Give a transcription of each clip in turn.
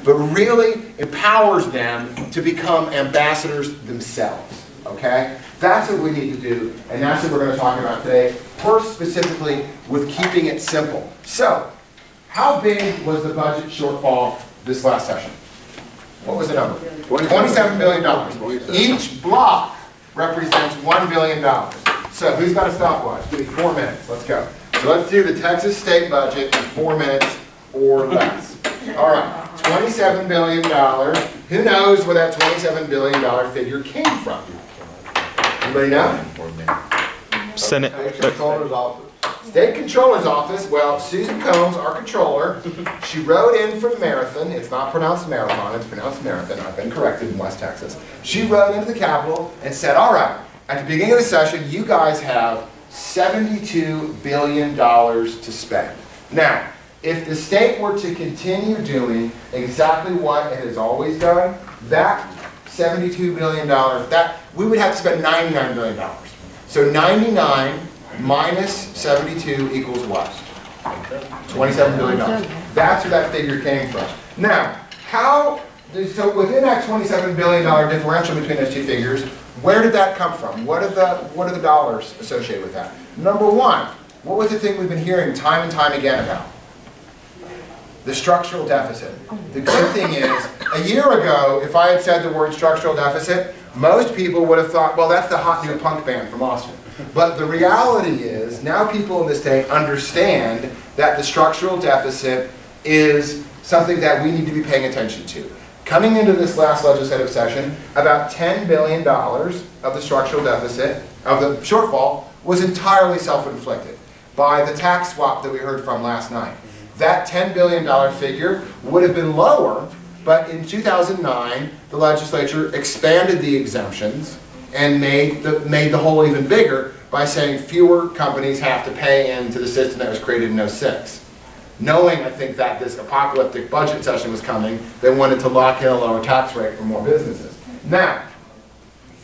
but really empowers them to become ambassadors themselves, okay? That's what we need to do, and that's what we're going to talk about today, first specifically with keeping it simple. So, how big was the budget shortfall this last session? What was the number? $27 billion. Each block represents $1 billion. So who's got a stopwatch? Give me 4 minutes. Let's go. So let's do the Texas state budget in 4 minutes or less. All right, $27 billion. Who knows where that $27 billion figure came from? Anybody know? Senate. Controller's office. State Controller's Office. Well, Susan Combs, our controller, she wrote in from Marathon. It's not pronounced Marathon, it's pronounced Marathon. I've been corrected in West Texas. She wrote into the Capitol and said, all right, at the beginning of the session, you guys have $72 billion to spend. Now, if the state were to continue doing exactly what it has always done, that $72 billion, we would have to spend $99 billion. So 99 minus 72 equals what? $27 billion. That's where that figure came from. Now, so within that $27 billion differential between those two figures, where did that come from? What are the dollars associated with that? Number one, what was the thing we've been hearing time and time again about? The structural deficit. The good thing is, a year ago, if I had said the word structural deficit, most people would have thought, well, that's the hot new punk band from Austin. But the reality is, now people in the state understand that the structural deficit is something that we need to be paying attention to. Coming into this last legislative session, about $10 billion of the structural deficit, of the shortfall, was entirely self-inflicted by the tax swap that we heard from last night. That $10 billion figure would have been lower, but in 2009, the legislature expanded the exemptions and made the hole even bigger by saying fewer companies have to pay into the system that was created in '06. Knowing, I think, that this apocalyptic budget session was coming, they wanted to lock in a lower tax rate for more businesses. Now,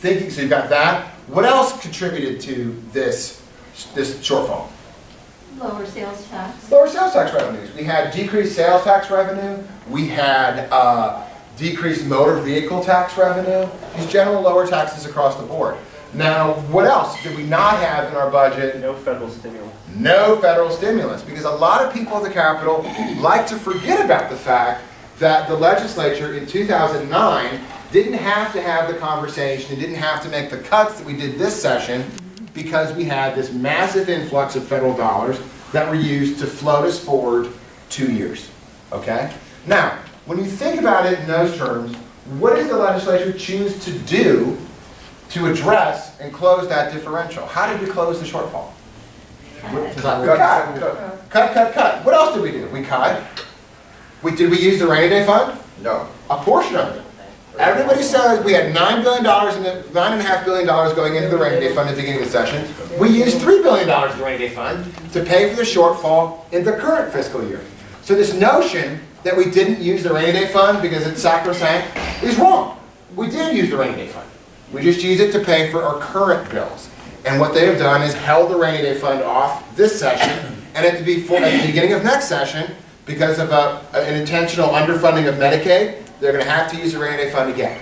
so you've got that. What else contributed to this shortfall? Lower sales tax. Lower sales tax revenues. We had decreased sales tax revenue. We had decreased motor vehicle tax revenue. These general lower taxes across the board. Now, what else did we not have in our budget? No federal stimulus. No federal stimulus, because a lot of people at the Capitol like to forget about the fact that the legislature in 2009 didn't have to have the conversation, it didn't have to make the cuts that we did this session, because we had this massive influx of federal dollars that were used to float us forward 2 years. Okay? Now, when you think about it in those terms, what does the legislature choose to do to address and close that differential? How did we close the shortfall? Cut. What else did we do? We cut. Did we use the rainy day fund? No. A portion of it. Everybody says we had $9 billion $9.5 billion going into the rainy day fund at the beginning of the session. We used $3 billion in the rainy day fund to pay for the shortfall in the current fiscal year. So this notion that we didn't use the rainy day fund because it's sacrosanct is wrong. We did use the rainy day fund. We just use it to pay for our current bills. And what they have done is held the rainy day fund off this session, and at the beginning of next session, because of an intentional underfunding of Medicaid, they're going to have to use the rainy day fund again.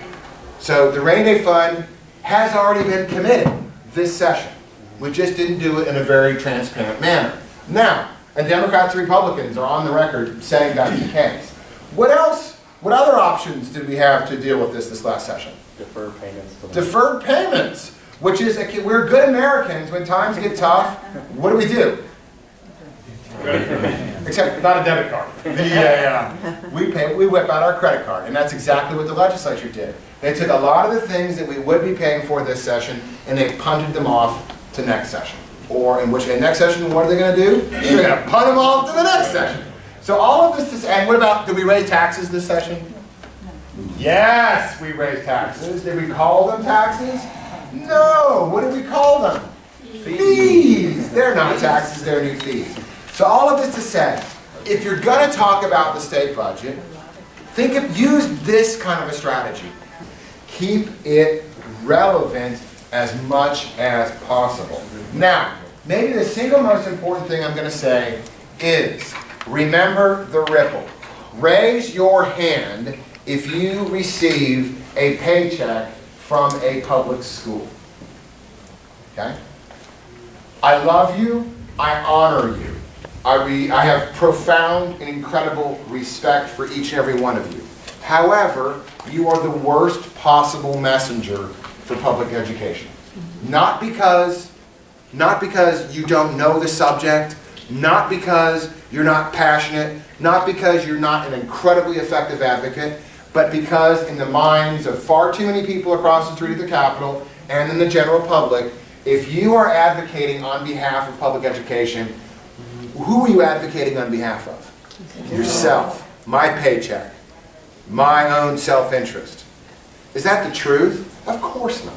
So the rainy day fund has already been committed this session. We just didn't do it in a very transparent manner. Now, and Democrats and Republicans are on the record saying that's the case. What else? What other options did we have to deal with this last session? Deferred payments. Deferred payments, which is, we're good Americans. When times get tough, what do? Except not a debit card. We whip out our credit card, and that's exactly what the legislature did. They took a lot of the things that we would be paying for this session, and they punted them off to next session. Or in next session, what are they going to do? They're going to punt them off to the next session. So all of this, and what about, did we raise taxes this session? Yes, we raised taxes. Did we call them taxes? No. What did we call them? Fees. They're not taxes, they're new fees. So all of this to say, if you're going to talk about the state budget, use this kind of a strategy. Keep it relevant as much as possible. Now, maybe the single most important thing I'm going to say is, remember the ripple. Raise your hand if you receive a paycheck from a public school. Okay? I love you. I honor you. I have profound and incredible respect for each and every one of you. However, you are the worst possible messenger for public education. Not because you don't know the subject, not because you're not passionate, not because you're not an incredibly effective advocate, but because in the minds of far too many people across the street at the Capitol and in the general public, if you are advocating on behalf of public education, who are you advocating on behalf of? Yourself, my paycheck, my own self-interest. Is that the truth? Of course not.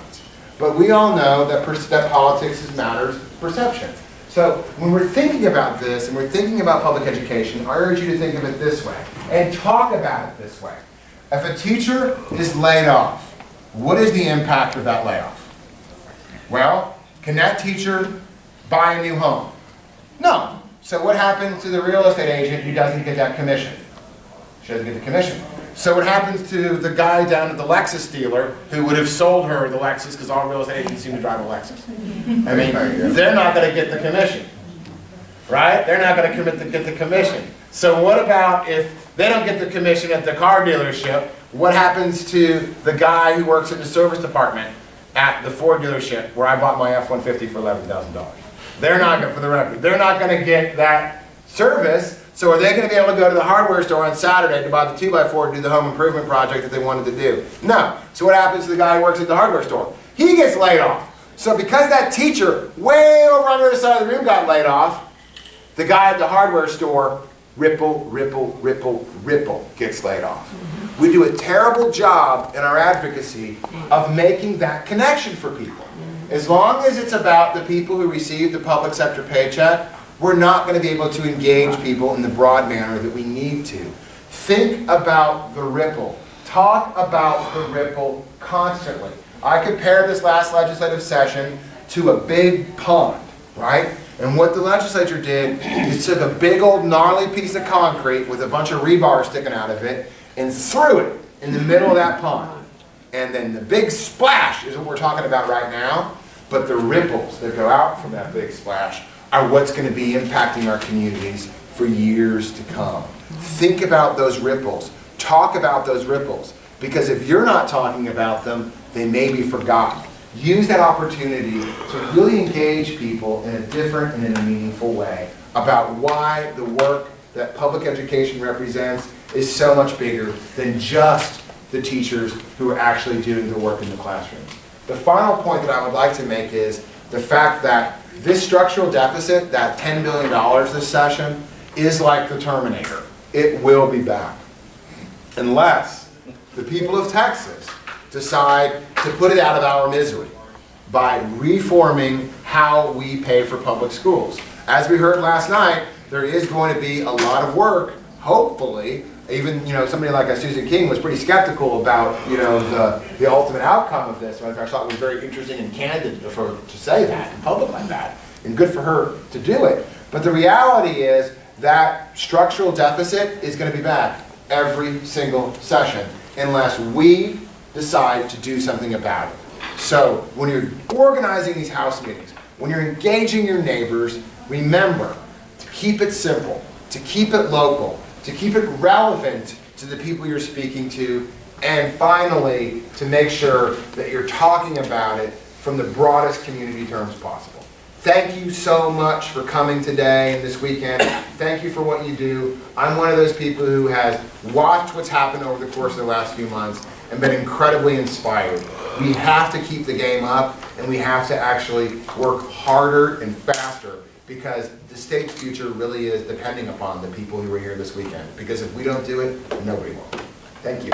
But we all know that politics is matters of perception. So when we're thinking about this and we're thinking about public education, I urge you to think of it this way and talk about it this way. If a teacher is laid off, what is the impact of that layoff? Well, can that teacher buy a new home? No. So what happens to the real estate agent who doesn't get that commission? She doesn't get the commission. So what happens to the guy down at the Lexus dealer who would have sold her the Lexus, because all real estate agents seem to drive a Lexus? I mean, they're not going to get the commission, right? They're not going to get the commission. So what about if they don't get the commission at the car dealership? What happens to the guy who works in the service department at the Ford dealership where I bought my F-150 for $11,000? They're not going, for the record, they're not going to get that service. So are they going to be able to go to the hardware store on Saturday to buy the 2x4 to do the home improvement project that they wanted to do? No. So what happens to the guy who works at the hardware store? He gets laid off. So because that teacher way over on the other side of the room got laid off, the guy at the hardware store, ripple, ripple, ripple, ripple, gets laid off. We do a terrible job in our advocacy of making that connection for people. As long as it's about the people who receive the public sector paycheck, we're not going to be able to engage people in the broad manner that we need to. Think about the ripple. Talk about the ripple constantly. I compared this last legislative session to a big pond, right? And what the legislature did is took a big old gnarly piece of concrete with a bunch of rebar sticking out of it and threw it in the middle of that pond. And then the big splash is what we're talking about right now, but the ripples that go out from that big splash are what's going to be impacting our communities for years to come. Think about those ripples. Talk about those ripples. Because if you're not talking about them, they may be forgotten. Use that opportunity to really engage people in a different and in a meaningful way about why the work that public education represents is so much bigger than just the teachers who are actually doing the work in the classroom. The final point that I would like to make is the fact that this structural deficit, that $10 billion this session, is like the Terminator. It will be back. Unless the people of Texas decide to put it out of our misery by reforming how we pay for public schools. As we heard last night, there is going to be a lot of work, hopefully. Even, somebody like Susan King was pretty skeptical about, the ultimate outcome of this. I thought it was very interesting and candid to say that in public like that, and good for her to do it. But the reality is that structural deficit is going to be back every single session unless we decide to do something about it. So when you're organizing these house meetings, when you're engaging your neighbors, remember to keep it simple, to keep it local, to keep it relevant to the people you're speaking to, and finally, to make sure that you're talking about it from the broadest community terms possible. Thank you so much for coming today and this weekend. Thank you for what you do. I'm one of those people who has watched what's happened over the course of the last few months and been incredibly inspired. We have to keep the game up, and we have to actually work harder and faster, because the state's future really is depending upon the people who are here this weekend. Because if we don't do it, nobody will. Thank you.